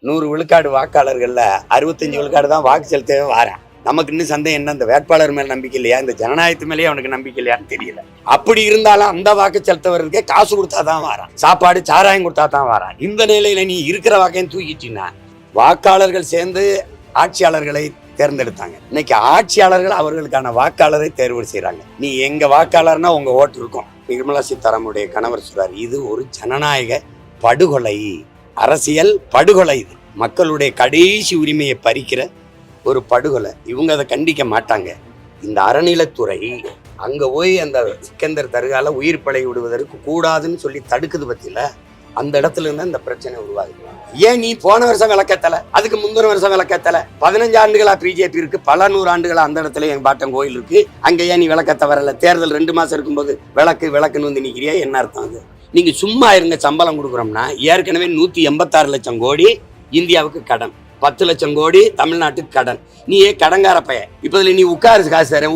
100 விழுக்காடு வாக்காளர்கள்ல 65 விழுக்காடு தான் வாக்கு செலுத்தவே வாரேன். நமக்கு இன்னும் சந்தேகம் என்ன, இந்த வேட்பாளர் மேல நம்பிக்கை இல்லையா, இந்த ஜனநாயகத்து மேலேயே அவனுக்கு நம்பிக்கை இல்லையான்னு தெரியல. அப்படி இருந்தாலும் அந்த வாக்கு செலுத்தவர்களுக்கே காசு கொடுத்தா தான் வாரான், சாப்பாடு சாராயம் கொடுத்தா தான் வாரான். இந்த நிலையில நீ இருக்கிற வாக்கையும் தூக்கிட்டீங்கன்னா வாக்காளர்கள் சேர்ந்து ஆட்சியாளர்களை தேர்ந்தெடுத்தாங்க. இன்னைக்கு ஆட்சியாளர்கள் அவர்களுக்கான வாக்காளரை தேர்வு செய்யறாங்க. நீ எங்க வாக்காளர்னா உங்க ஓட்டு இருக்கும். நிர்மலா சீதாராமனுடைய கணவர் சொல்றாரு, இது ஒரு ஜனநாயக படுகொலை, அரசியல் படுகொலை. இது மக்களுடைய கடைசி உரிமையை பறிக்கிற ஒரு படுகொலை. இவங்க அதை கண்டிக்க மாட்டாங்க. இந்த அறநிலைத்துறை அங்க போய் அந்த சிக்கந்தர் தர்கால உயிர் பழி விடுவதற்கு கூடாதுன்னு சொல்லி தடுக்குது பத்தியில, அந்த இடத்துல இருந்து இந்த பிரச்சனை உருவாகுது. ஏன் நீ போன வருஷம் விளக்கத்தல, அதுக்கு முந்தின வருஷம் விளக்கத்தல? 15 ஆண்டுகளா பிஜேபி இருக்கு, பல 100 ஆண்டுகளா அந்த இடத்துல எங்க பாட்டன் கோயில் இருக்கு. அங்க ஏன் நீ விளக்கத்த வரல? தேர்தல் 2 மாசம் இருக்கும்போது விளக்குன்னு வந்து நிக்கிறியா? என்ன அர்த்தம் அது? நீங்க சும்மா இருங்க. சம்பளம் கொடுக்குறோம்னா ஏற்கனவே 186 லட்சம் கோடி இந்தியாவுக்கு கடன், 10 லட்சம் கோடி தமிழ்நாட்டுக்கு கடன். நீ ஏன் கடங்கார பைய? இப்ப நீ உட்காரு காசு தரேன்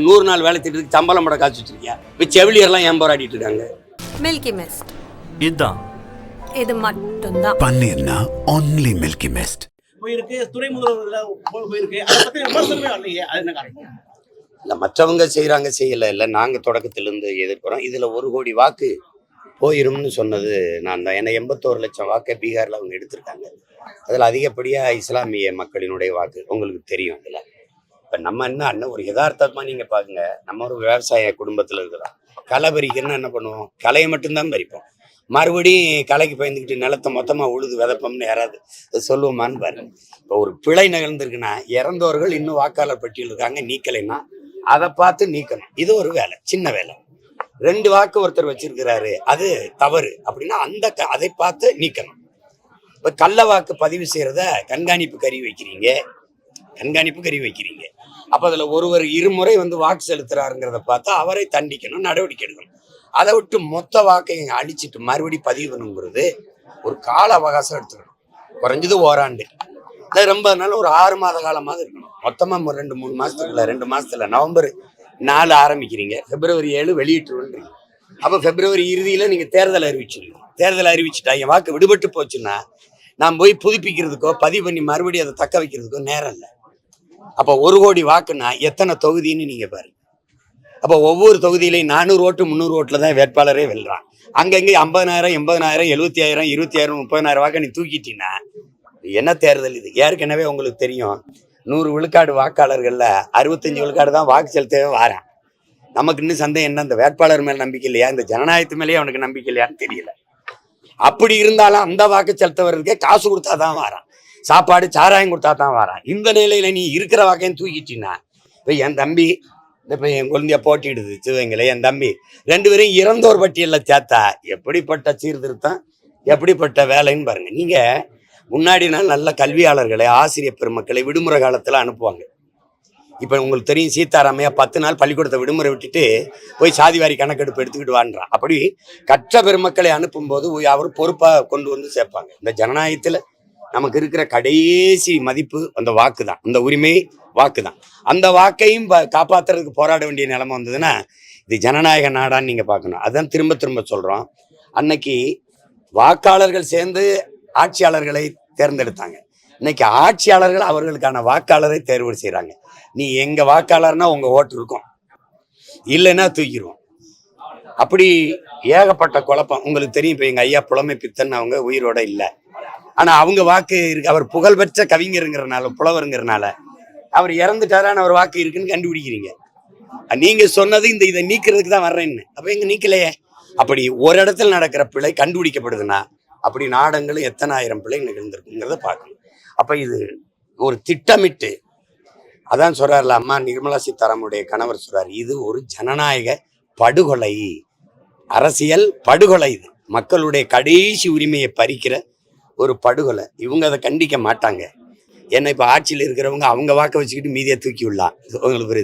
100 நாள் வேலை திட்டத்துக்கு சம்பளம் போட காசு வச்சிருக்கியா? இப்ப செவிலியர்லாம் ஏன் போராடிட்டு இருக்காங்க? மில்கி மிஸ்ட் இதுதான், இது மட்டும்தான் பன்னீர்னா ஒன்லி மில்கி மிஸ்ட். போயிருக்கு, துணை முதல்வர்கள் போயிருக்கு, அதை பத்தி விமர்சனமே வரலையே, அது என்ன காரணம்? இல்ல மற்றவங்க செய்யறாங்க, செய்யல இல்ல, நாங்க தொடக்கத்திலிருந்து எதிர்க்கிறோம். இதுல 1 கோடி வாக்கு போயிரும்னு சொன்னது நான் தான். ஏன்னா 81 லட்சம் வாக்கை பீகார்ல அவங்க எடுத்திருக்காங்க. அதுல அதிகப்படியா இஸ்லாமிய மக்களினுடைய வாக்கு உங்களுக்கு தெரியும். இதுல இப்ப நம்ம என்ன ஒரு யதார்த்தமா நீங்க பாருங்க, நம்ம ஒரு விவசாய குடும்பத்துல இருக்கிறோம். களை பறிக்கணும்னா என்ன பண்ணுவோம்? களையை மட்டும்தான் பறிப்போம். மறுபடியும் களைக்கு பயந்துக்கிட்டு நிலத்தை மொத்தமா உழுது விதப்போம்னு யாராவது சொல்லுவோமான்னு பாருங்க. இப்போ ஒரு பிழை நிகழ்ந்திருக்குன்னா இறந்தவர்கள் இன்னும் வாக்காளர் பட்டியல் இருக்காங்க, நீக்கலைன்னா அதை பார்த்து நீக்கணும். இது ஒரு வேலை, சின்ன வேலை. 2 வாக்கு ஒருத்தர் வச்சிருக்கிறாரு, அது தவறு அப்படின்னா அதை பார்த்து நீக்கணும். இப்ப கள்ள வாக்கு பதிவு செய்யறத கண்காணிப்பு கருவி வைக்கிறீங்க. அப்ப அதுல ஒருவர் 2 முறை வந்து வாக்கு செலுத்துறாருங்கிறத பார்த்தா அவரை தண்டிக்கணும், நடவடிக்கை எடுக்கணும். அதை விட்டு மொத்த வாக்கை அழிச்சிட்டு மறுபடியும் பதிவு பண்ணுங்கிறது ஒரு கால அவகாசம் எடுத்துக்கணும். குறைஞ்சது ஓராண்டு, இல்லை ரொம்ப நாள் ஒரு 6 மாத காலமாக இருக்கணும். மொத்தமா 2-3 மாசத்துக்குள்ள 2 மாசத்துல நவம்பர் 4 ஆரம்பிக்கிறீங்க, பிப்ரவரி 7 வெளியிட்டுருவீங்க. அப்ப பிப்ரவரி இறுதியில நீங்க தேர்தல் அறிவிச்சிருக்கீங்க. தேர்தல் அறிவிச்சுட்டா என் வாக்கு விடுபட்டு போச்சுன்னா நான் போய் புதுப்பிக்கிறதுக்கோ பதிவு பண்ணி மறுபடியும் அதை தக்க வைக்கிறதுக்கோ நேரம் இல்லை. அப்ப 1 கோடி வாக்குன்னா எத்தனை தொகுதின்னு நீங்க பாருங்க. அப்ப ஒவ்வொரு தொகுதியிலையும் 400 ஓட்டு 300 ஓட்டுல தான் வேட்பாளரே வெல்றான். அங்கங்கே 50,000 80,000 70,000 20,000 30,000 வாக்கு நீ தூக்கிட்டீங்கன்னா என்ன தேர்தல் இது? ஏற்கனவே உங்களுக்கு தெரியும், 100 விழுக்காடு வாக்காளர்கள்ல 65 விழுக்காடு தான் வாக்கு செலுத்தவே வாரேன். நமக்கு இன்னும் சந்தேகம் என்ன, இந்த வேட்பாளர் மேல நம்பிக்கை இல்லையா, இந்த ஜனநாயகத்து மேலேயே அவனுக்கு நம்பிக்கை இல்லையான்னு தெரியல. அப்படி இருந்தாலும் அந்த வாக்கு செலுத்தவர்களுக்கே காசு கொடுத்தா தான் வாரான், சாப்பாடு சாராயம் கொடுத்தா தான் வாரான். இந்த நிலையில நீ இருக்கிற வாக்கையும் தூக்கிட்டீங்கன்னா, இப்ப என் தம்பி இப்ப என் குழந்தைய போட்டிடுது சிவகங்கையில, என் தம்பி 2 பேரும் இறந்தோர் பட்டியல்ல சேர்த்தா எப்படிப்பட்ட சீர்திருத்தம், எப்படிப்பட்ட வேலைன்னு பாருங்க. நீங்க முன்னாடி நாள் நல்ல கல்வியாளர்களை, ஆசிரியர் பெருமக்களை விடுமுறை காலத்துல அனுப்புவாங்க. இப்ப உங்களுக்கு தெரியும், சீதாராமையா 10 நாள் பள்ளிக்கூடத்தை விடுமுறை விட்டுட்டு போய் சாதிவாரி கணக்கெடுப்பு எடுத்துக்கிட்டு வான்றான். அப்படி கற்ற பெருமக்களை அனுப்பும் போது அவர் பொறுப்பா கொண்டு வந்து சேர்ப்பாங்க. இந்த ஜனநாயகத்துல நமக்கு இருக்கிற கடைசி மதிப்பு அந்த வாக்கு தான், அந்த உரிமை வாக்கு தான். அந்த வாக்கையும் காப்பாத்துறதுக்கு போராட வேண்டிய நிலைமை வந்ததுன்னா இது ஜனநாயக நாடான்னு நீங்க பார்க்கணும். அதான் திரும்ப திரும்ப சொல்றோம். அன்னைக்கு வாக்காளர்கள் சேர்ந்து ஆட்சியாளர்களை தேர்ந்தெடுத்தாங்க. இன்னைக்கு ஆட்சியாளர்கள் அவர்களுக்கான வாக்காளரை தேர்வு செய்யறாங்க. நீ எங்க வாக்காளர்னா உங்க ஓட்டு இருக்கும், இல்லைன்னா தூக்கிடுவோம். அப்படி ஏகப்பட்ட குழப்பம் உங்களுக்கு தெரியும். இப்ப எங்க ஐயா புலமை பித்தன் அவங்க உயிரோட இல்லை, ஆனா அவங்க வாக்கு இருக்கு. அவர் புகழ்பெற்ற கவிஞருங்கிறனால, புலவருங்கிறனால அவர் இறந்துட்டாரான்னு அவர் வாக்கு இருக்குன்னு கண்டுபிடிக்கிறீங்க. நீங்க சொன்னது இதை நீக்கிறதுக்கு தான் வர்றேன்னு, அப்ப எங்க நீக்கலையே. அப்படி ஒரு இடத்துல நடக்கிற பிழை கண்டுபிடிக்கப்படுதுன்னா அப்படி நாடங்களும் எத்தனை ஆயிரம் பிழை நிகழ்ந்திருக்குங்கிறத பார்க்கணும். அப்ப இது ஒரு திட்டமிட்டு, அதான் சொல்றாருல அம்மா நிர்மலா சீதாராமனுடைய கணவர் சொல்றாரு, இது ஒரு ஜனநாயக படுகொலை, அரசியல் படுகொலை. இது மக்களுடைய கடைசி உரிமையை பறிக்கிற ஒரு படுகொலை. இவங்க அதை கண்டிக்க மாட்டாங்க. ஏன்னா இப்ப ஆட்சியில் இருக்கிறவங்க அவங்க வாக்க வச்சுக்கிட்டு மீதியை தூக்கி விடலாம். உங்களுக்கு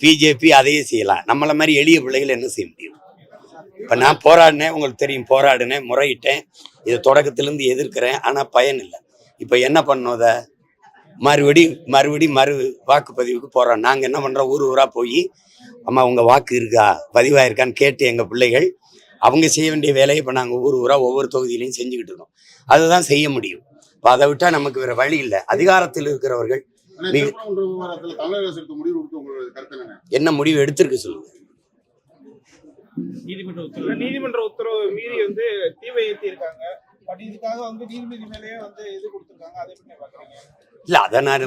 பிஜேபி அதையே செய்யலாம். நம்மள மாதிரி எளிய பிள்ளைகள் என்ன செய்ய முடியும்? இப்ப நான் போராடினேன், உங்களுக்கு தெரியும், போராடினேன், முறையிட்டேன், இதை தொடக்கத்திலிருந்து எதிர்க்கிறேன், ஆனா பயன் இல்லை. இப்ப என்ன பண்ணோம், அதை மறுபடி வாக்குப்பதிவுக்கு போறோம். நாங்க என்ன பண்றோம், ஊரா போய் அம்மா உங்க வாக்கு இருக்கா, பதிவாயிருக்கான்னு கேட்டு எங்க பிள்ளைகள் அவங்க செய்ய வேண்டிய வேலையை இப்போ நாங்கள் ஊரா ஒவ்வொரு தொகுதியிலையும் செஞ்சுக்கிட்டு இருக்கோம். அதுதான் செய்ய முடியும். இப்போ அதை விட்டா நமக்கு வேற வழி இல்லை. அதிகாரத்தில் இருக்கிறவர்கள் திருப்பரங்குன்ற விவகாரத்துல தமிழக அரசு எடுத்த முடிவு கொடுத்து உங்களோட கருத்து என்ன? என்ன முடிவு எடுத்திருக்கு சொல்லுங்க. நீதிமன்ற உத்தரவு மீறி வந்து தீவை ஏற்றி இருக்காங்க. பட் இதுக்காக வந்து நீதிபதி மேலேயே வந்து இது கொடுத்துருக்காங்க. அதை எப்படி பாக்குறீங்க? இல்லை, அதை நான்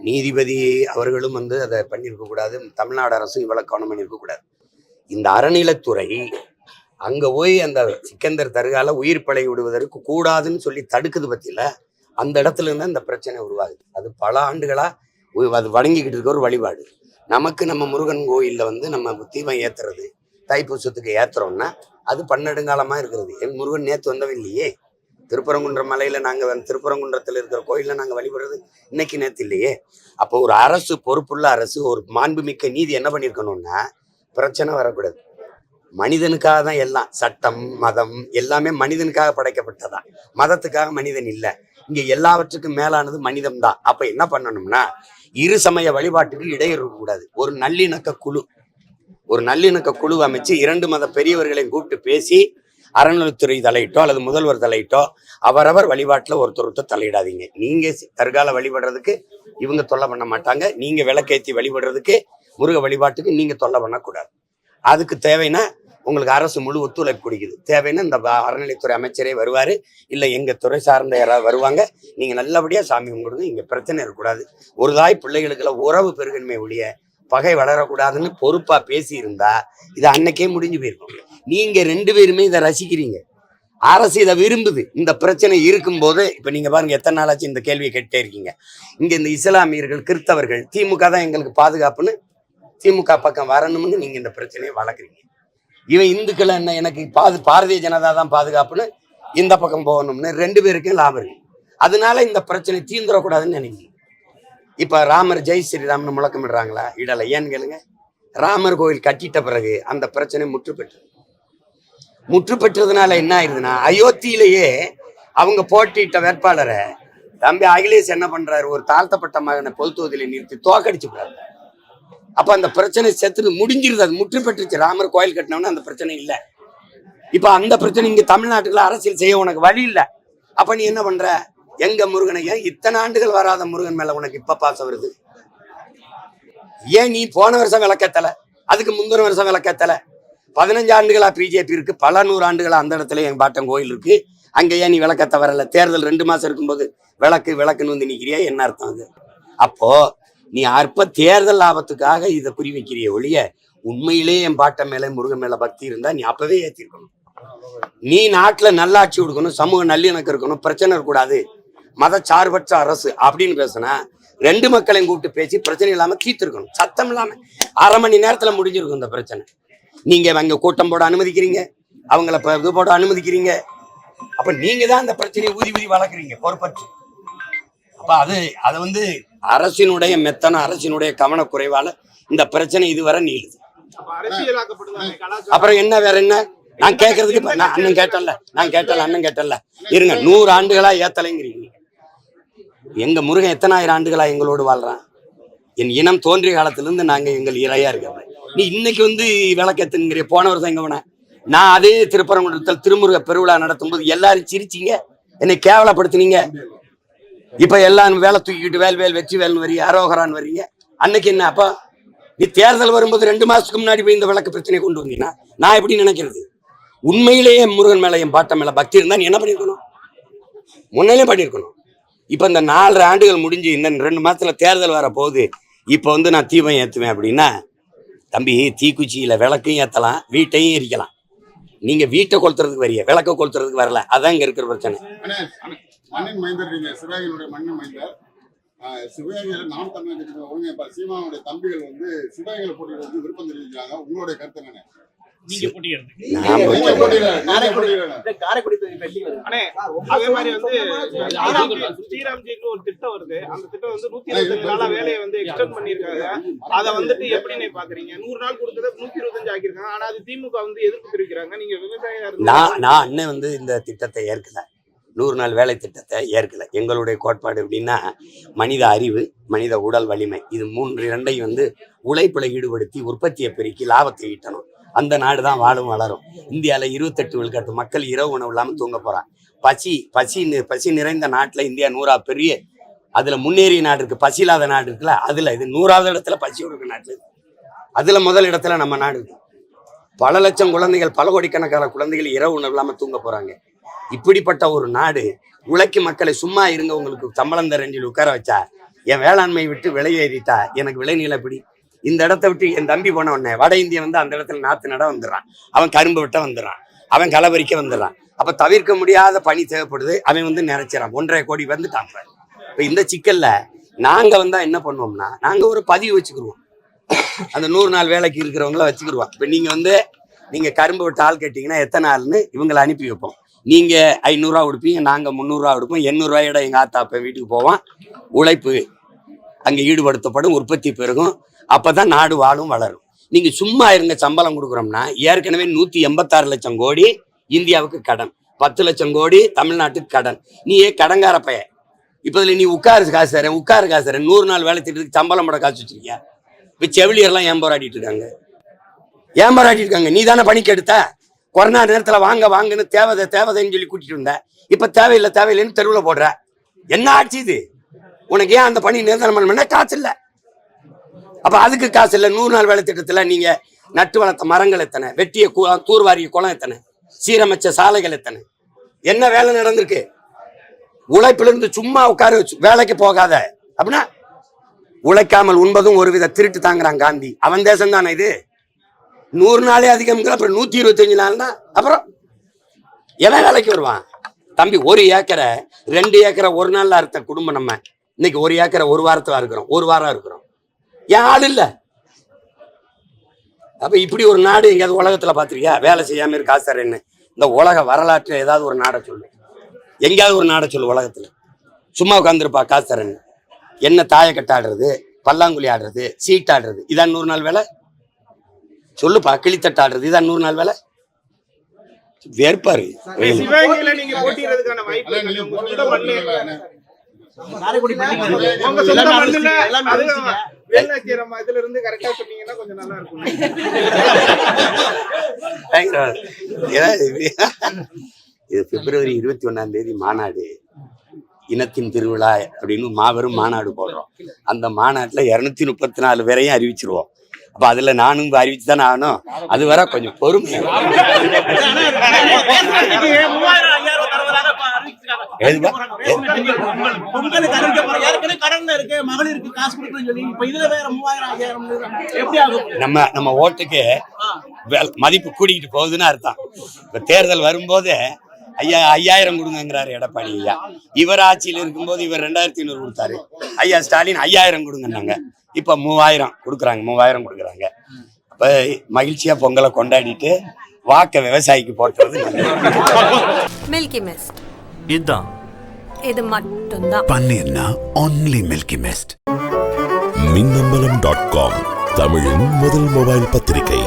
நீதிபதி அவர்களும் அதை பண்ணியிருக்க கூடாது. தமிழ்நாடு அரசும் இவ்வளவு கவனம் பண்ணியிருக்க கூடாது. இந்த அறநிலைத்துறை அங்க போய் அந்த சிக்கந்தர் தர்கால உயிர் பழை விடுவதற்கு கூடாதுன்னு சொல்லி தடுக்குது பத்தியில, அந்த இடத்துல இருந்து அந்த பிரச்சனை உருவாகுது. அது பல ஆண்டுகளா அது வணங்கிக்கிட்டு இருக்க ஒரு வழிபாடு. நமக்கு நம்ம முருகன் கோயில்ல நம்ம தீபம் ஏத்துறது, தைப்பூசத்துக்கு ஏத்துறோம்னா அது பன்னெடுங்காலமா இருக்கிறது. என் முருகன் நேத்து வந்தவன் இல்லையே. திருப்பரங்குன்ற மலையில நாங்க திருப்பரங்குன்றத்துல இருக்கிற கோயில்ல நாங்க வழிபடுறது இன்னைக்கு நேத்து இல்லையே. அப்போ ஒரு அரசு, பொறுப்புள்ள அரசு, ஒரு மாண்புமிக்க நீதி என்ன பண்ணிருக்கணும்னா, பிரச்சனை வரக்கூடாது. மனிதனுக்காக தான் எல்லாம், சட்டம் மதம் எல்லாமே மனிதனுக்காக படைக்கப்பட்டதான், மதத்துக்காக மனிதன் இல்லை. இங்க எல்லாவற்றுக்கும் மேலானது மனிதம் தான். அப்ப என்ன பண்ணணும்னா, இரு சமய வழிபாட்டுக்கு இடையூறு இருக்கக்கூடாது. ஒரு நல்லிணக்க குழு அமைச்சு 2 மத பெரியவர்களையும் கூப்பிட்டு பேசி, அறநிலைத்துறை தலையிட்டோ அல்லது முதல்வர் தலையிட்டோ அவரவர் வழிபாட்டுல ஒருத்தர் தலையிடாதீங்க. நீங்க தற்கால வழிபடுறதுக்கு இவங்க தொல்லை பண்ண மாட்டாங்க, நீங்க விளக்கேற்றி வழிபடுறதுக்கு முருக வழிபாட்டுக்கு நீங்க தொல்லை பண்ணக்கூடாது. அதுக்கு தேவைன்னா உங்களுக்கு அரசு முழு ஒத்துழைப்பு கொடுக்குது. தேவைன்னா இந்த அறநிலைத்துறை அமைச்சரே வருவாரு, இல்லை எங்க துறை சார்ந்த யாராவது வருவாங்க. நீங்க நல்லபடியா சாமி கும்பிடுங்க, இங்க பிரச்சனை இருக்கக்கூடாது. ஒரு தாய் பிள்ளைகளுக்குள்ள உறவு பெருகன்மை ஒழிய பகை வளரக்கூடாதுன்னு பொறுப்பா பேசி இருந்தா இது அன்னைக்கே முடிஞ்சு போயிருக்கும். நீங்க 2 பேருமே இதை ரசிக்கிறீங்க, அரசு இதை விரும்புது. இந்த பிரச்சனை இருக்கும்போது இப்ப நீங்க பாருங்க, எத்தனை நாளாச்சு இந்த கேள்வியை கேட்டே இருக்கீங்க. இங்க இந்த இஸ்லாமியர்கள், கிறிஸ்தவர்கள், திமுக தான் எங்களுக்கு பாதுகாப்புன்னு திமுக பக்கம் வரணும்னு நீங்க இந்த பிரச்சனையை வளர்க்குறீங்க. இவன் இந்துக்கள் என்ன எனக்கு பாரதிய ஜனதா தான் பாதுகாப்புன்னு இந்த பக்கம் போகணும்னு 2 பேருக்கும் லாபம் இருக்கு. அதனால இந்த பிரச்சனை தீந்துடக்கூடாதுன்னு நினைக்கிறீங்க. இப்ப ராமர் ஜெய் ஸ்ரீராம்னு முழக்கமிடுறாங்களா? இடலை. ஏன்னு கேளுங்க, ராமர் கோயில் கட்டிட்ட பிறகு அந்த பிரச்சனை முற்று பெற்றதுனால என்ன ஆயிருதுன்னா, அயோத்தியிலேயே அவங்க போட்டியிட்ட வேட்பாளரை தம்பி அகிலேஷ் என்ன பண்றாரு, ஒரு தாழ்த்தப்பட்ட மகனை பொது தொகுதியில நிறுத்தி தோக்கடிச்சு விடுறாரு. அப்ப அந்த பிரச்சனை செத்து முடிஞ்சிருது, அது முற்று பெற்றுச்சு. ராமர் கோயில் கட்டினோம்னா அந்த பிரச்சனை இல்லை. இப்ப அந்த பிரச்சனை இங்க தமிழ்நாட்டுல அரசியல் செய்ய உனக்கு வழி இல்லை. அப்ப நீ என்ன பண்ற, எங்க முருகனை, ஏன் இத்தனை ஆண்டுகள் வராத முருகன் மேல உனக்கு இப்ப பாசம் வருது? ஏன் நீ போன வருஷம் விளக்கத்தல, அதுக்கு முந்தின வருஷம் விளக்கத்தல? 15 ஆண்டுகளா பிஜேபி இருக்கு, பல 100 ஆண்டுகளா அந்த இடத்துல எங்க பாட்டன் கோயில் இருக்கு, அங்க ஏன் நீ விளக்கத்த வரல? தேர்தல் 2 மாசம் இருக்கும்போது விளக்குன்னு வந்து நிக்கிறியா? என்ன அர்த்தம் அது? அப்போ நீ அற்ப தேர்தல் லாபத்துக்காக இதை குறி வைக்கிறிய ஒழிய, உண்மையிலே என் பாட்டன் மேல முருகன் மேல பக்தி இருந்தா நீ அப்பவே ஏத்திருக்கணும். நீ நாட்டுல நல்லாட்சி கொடுக்கணும், சமூக நல்லிணக்கம் இருக்கணும், பிரச்சனை இருக்கக்கூடாது, மதச்சார்பற்ற அரசு அப்படின்னு பேசினா 2 மக்களையும் கூப்பிட்டு பேசி பிரச்சனை இல்லாம தீர்த்திருக்கணும். சத்தம் இல்லாம 1/2 மணி நேரத்துல முடிஞ்சிருக்கும் இந்த பிரச்சனை. நீங்க அங்க கூட்டம் போட அனுமதிக்கிறீங்க, அவங்கள இது போட அனுமதிக்கிறீங்க. அப்ப நீங்க தான் அந்த பிரச்சனையை ஊதி வளர்க்குறீங்க பொறுப்பற்று. அப்ப அதை அரசினுடைய மெத்தன, அரசினுடைய கவனக்குறைவால இந்த பிரச்சனை இதுவரை நீளுது. அப்புறம் என்ன, வேற என்ன? நான் கேட்கறதுக்கு அண்ணன் கேட்டல இருங்க. 100 ஆண்டுகளா ஏத்தலைங்கிறீங்க. எங்க முருகன் எத்தனை ஆயிரம் ஆண்டுகளா எங்களோடு வாழ்றான். என் இனம் தோன்றிய காலத்திலிருந்து நாங்க எங்கள் இறையா இருக்கோம். நீ இன்னைக்கு விளக்கத்துங்கிற. போன வருஷம் எங்க போன, நான் அதே திருப்பரங்குன்றத்தில் திருமுருக பெருவிழா நடத்தும் போது எல்லாரும் சிரிச்சிங்க, என்னை கேவலப்படுத்தினீங்க. இப்ப எல்லாம் வேலை தூக்கிக்கிட்டு வேல் வெற்றி வேல்னு வரீங்க, அரோகரான்னு வரீங்க. அன்னைக்கு என்ன, அப்ப நீ தேர்தல் வரும்போது 2 மாசத்துக்கு முன்னாடி போய் இந்த விளக்கு பிரச்சனை கொண்டு வந்தீங்கன்னா நான் எப்படி நினைக்கிறது? உண்மையிலேயே முருகன் மேல என் பாட்டம் மேல பக்தி இருந்தா நீ என்ன பண்ணிருக்கணும்? முன்னாலே பண்ணிருக்கணும். இப்ப இந்த 4 ஆண்டுகள் முடிஞ்சு இந்த 2 மாசத்துல தேர்தல் வர போகுது. இப்ப நான் தீபம் ஏத்துவேன் அப்படின்னா, தம்பி தீக்குச்சியில விளக்கையும் ஏத்தலாம், வீட்டையும் எரிக்கலாம். நீங்க வீட்டை கொளுத்துறதுக்கு வரிய, விளக்க கொளுத்துறதுக்கு வரல. அதான் இங்க இருக்கிற பிரச்சனை. மண்ணின் மைந்தர், நீங்க சிவகங்கையினுடைய மண்ணின் மைந்தர். சிவகங்கையில நாம் தமிழக ஒருங்கிணைப்பாளர் சீமானுடைய தம்பிகள் சிவகங்கையில போட்டியிட விருப்பம் தெரிவிக்கிறாங்க. உங்களுடைய கருத்து என்ன? ஸ்ரீராம்ஜிக்கு ஒரு திட்டம் வருது. அந்த திட்டம் 125 நாளா வேலையை எக்ஸ்டெண்ட் பண்ணிருக்காங்க. அதை எப்படி பாக்குறீங்க? 100 நாள் கொடுத்ததை 125 ஆக்கிருக்காங்க. ஆனா அது திமுக எதிர்ப்பு தெரிவிக்கிறாங்க. நீங்க விவசாயியா நான் அண்ணன் இந்த திட்டத்தை ஏற்கல, 100 நாள் வேலை திட்டத்தை ஏற்கல. எங்களுடைய கோட்பாடு எப்படின்னா, மனித அறிவு, மனித உடல் வலிமை, இது 2ஐயும் உழைப்புல ஈடுபடுத்தி உற்பத்தியை பெருக்கி லாபத்தை ஈட்டணும். அந்த நாடு தான் வாழும் வளரும். இந்தியாவில் 28 விழுக்காட்டு மக்கள் இரவு உணவு இல்லாமல் தூங்க போறான். பசி நிறைந்த நாட்டில் இந்தியா 100 பெரிய அதில் முன்னேறிய நாடு இருக்குது, பசி இல்லாத நாடு இருக்குல்ல, அதில் இது 100வது இடத்துல பசியோடு இருக்க நாட்டு, அதில் முதல் இடத்துல நம்ம நாடு இருக்கு. பல லட்சம் குழந்தைகள், பல கோடிக்கணக்கான குழந்தைகள் இரவு உணவு இல்லாமல் தூங்க போகிறாங்க. இப்படிப்பட்ட ஒரு நாடு உழைக்கும் மக்களை சும்மா இருங்க, உங்களுக்கு சம்பளம் தரேன்னு உட்கார வச்சா, என் வேளாண்மை விட்டு விலையேறிட்டா எனக்கு விளைநிலை எப்படி? இந்த இடத்த விட்டு என் தம்பி போன உடனே வட இந்தியா வந்து அந்த இடத்துல நாற்று நட வந்துடுறான், அவன் கரும்பு வெட்ட வந்துடுறான், அவன் களபறிக்க வந்துடுறான். அப்போ தவிர்க்க முடியாத பணி தேவைப்படுது, அவன் வந்து நிறைச்சிடறான். 1.5 கோடி வந்துட்டான். இப்போ இந்த சிக்கல்ல நாங்கள் வந்தால் என்ன பண்ணுவோம்னா, நாங்கள் ஒரு பதிவு வச்சுக்கிடுவோம், அந்த 100 நாள் வேலைக்கு இருக்கிறவங்கள வச்சுக்கிடுவோம். இப்போ நீங்கள் கரும்பு விட்டு ஆள் கேட்டிங்கன்னா எத்தனை நாள்னு இவங்களை அனுப்பி வைப்போம். நீங்கள் 500 ரூபா கொடுப்பீங்க, நாங்கள் 300 ரூபா கொடுப்போம். 800 ரூபாயோட எங்கள் ஆத்தாப்ப வீட்டுக்கு போவோம். உழைப்பு அங்கே ஈடுபடுத்தப்படும், உற்பத்தி பெருகும், அப்போ தான் நாடு வாழும் வளரும். நீங்கள் சும்மா இருங்க, சம்பளம் கொடுக்குறோம்னா ஏற்கனவே 186 லட்சம் கோடி இந்தியாவுக்கு கடன், 10 லட்சம் கோடி தமிழ்நாட்டுக்கு கடன். நீ கடங்கார பையன். இப்போ இதில் நீ உட்காரு காசு தரேன் 100 நாள் வேலை திட்டத்துக்கு சம்பளம் போட காசு வச்சிருக்கியா? இப்போ செவிலியர்லாம் ஏன் போராடிட்டு இருக்காங்க? நீ தானே பணிக்கு எடுத்த. கொரோனா நேரத்தில் வாங்கன்னு தேவைன்னு சொல்லி கூட்டிட்டு வந்த. இப்போ தேவையில்லைன்னு தெருவில் போடுற. என்ன ஆச்சு இது? உனக்கு ஏன் அந்த பணி நிரந்தரம் பண்ண காசு இல்லை? அப்போ அதுக்கு காசு இல்லை. 100 நாள் வேலை திட்டத்தில் நீங்கள் நட்டு வளர்த்த மரங்கள் எத்தனை, வெட்டிய தூர்வாரிய குளம் எத்தனை, சீரமைச்ச சாலைகள் எத்தனை, என்ன வேலை நடந்திருக்கு? உழைப்பிலிருந்து சும்மா உட்கார வச்சு வேலைக்கு போகாத அப்படின்னா, உழைக்காமல் உண்பதும் ஒருவித திருட்டு தாங்கிறான் காந்தி. அவன் தேசம் தானே இது? 100 நாளே அதிகம், அப்புறம் 125 நாள்னா அப்புறம் எவன் வேலைக்கு வருவான்? தம்பி, 1 ஏக்கரை 2 ஏக்கரை ஒரு நாள்ல அறுத்த குடும்பம் நம்ம இன்னைக்கு 1 ஏக்கரை 1 வாரத்துல இருக்கிறோம், 1 வாரம் இருக்கிறோம். ஏன் ஆள் இல்லை? அப்ப இப்படி ஒரு நாடு எங்கேயாவது உலகத்துல பாத்திருக்கியா? வேலை செய்யாம இருக்கு காசு தரேன்னு. இந்த உலக வரலாற்றுல ஏதாவது ஒரு நாடை சொல்லு, எங்கேயாவது ஒரு நாடை சொல்லு உலகத்துல. சும்மா உட்காந்துருப்பா காசு தரேன்னு. என்ன தாயக்கட்டை ஆடுறது, பல்லாங்குழி ஆடுறது, சீட் ஆடுறது, இதான் 100 நாள் வேலை? சொல்லுப்பா. கிளித்தட்டு ஆடுறது, இதான் 100 நாள் வேலை? வேறுபாரு. சிவகங்கையில நீங்க போட்டியிறதுக்கான வாய்ப்பு நீங்க உங்க போட்டி சொந்த மண்ணுல எல்லாமே அது வேலாச்சேரம் இதுல இருந்து கரெக்டா சொன்னீங்கன்னா கொஞ்சம் நல்லா இருக்கும். இது பிப்ரவரி 21 மாநாடு, இனத்தின் திருவிழா அப்படின்னு மாபெரும் மாநாடு போடுறோம். அந்த மாநாட்டுல 234 பேரையும் அறிவிச்சிருவோம். அப்ப அதுல நானும் அறிவிச்சு தானே ஆகணும். அது வர கொஞ்சம் பொறுமை. நம்ம ஓட்டுக்கு மதிப்பு கூடிக்கிட்டு போகுதுன்னு அர்த்தம். இப்ப தேர்தல் வரும்போது 5000 கொடுங்கிறாரு எடப்பாடி ஐயா. இவர் ஆட்சியில் இருக்கும்போது இவர் 2500 கொடுத்தாரு. ஐயா ஸ்டாலின் 5000 கொடுங்கன்னாங்க. இப்ப 3000 கொடுக்குறாங்க. 3000 கொடுக்குறாங்க. அப்ப மகிழ்ச்சியா பொங்கலை கொண்டாடிட்டு வாக்க விவசாயிக்கு போட்டுறது மில்கி மிஸ்ட். இதுதான் இது மட்டும்தான் பன்னீர்னா only Milky Mist. மின்னம்பலம்.com தமிழின் முதல் மொபைல் பத்திரிகை.